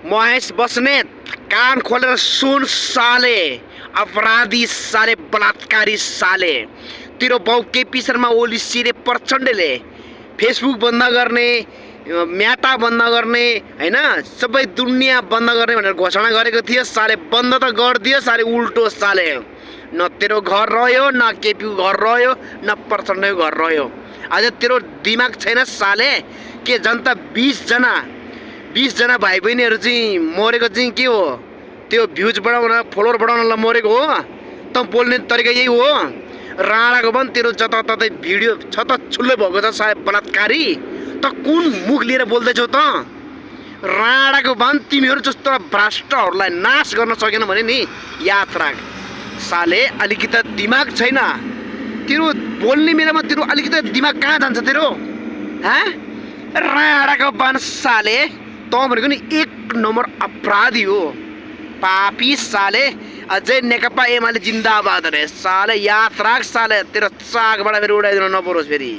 महेश बस्नेत कान खोलेर सुन साले, अपराधी साले, बलात्कारी साले। तेरो बाउ केपी शर्मा ओली सिरे प्रचण्डले फेसबुक बन्द गर्ने, म्याटा बन्द गर्ने हैन, सबै दुनिया बन्द गर्ने भनेर घोषणा गरेको थियो। साले बन्द त गरिदियो साले, उल्टो साले। न तेरो घर रह्यो, न केपीको घर रह्यो, न प्रचण्डको घर रह्यो। आज तेरो दिमाग छैन साले। के जनता 20 जना भाइ बहिनीहरू चाहिँ मरेको चाहिँ के हो? त्यो भ्युज बढाउन, फलोवर बढाउनलाई मरेको हो? त बोल्ने तरिका यही हो? राणाको पनि तेरो जताततै भिडियो छ त, छुल्लै भएको छ सायद बलात्कारी। त कुन मुख लिएर बोल्दैछौ त? राणाको पनि तिमीहरू जस्तो भ्रष्टहरूलाई नाश गर्न सकेन भने नि याद राख साले, अलिकति दिमाग छैन तेरो। बोल्ने बेलामा तेरो अलिकति दिमाग कहाँ जान्छ तेरो? राणाको पनि साले, त भनेको नि 1 नम्बर अपराधी हो, पापी साले। अझै नेकपा एमाले जिन्दाबाद रे साले, याद राख साले। तेरो चाकबाट फेरि उडाइदिन नपरोस् फेरि।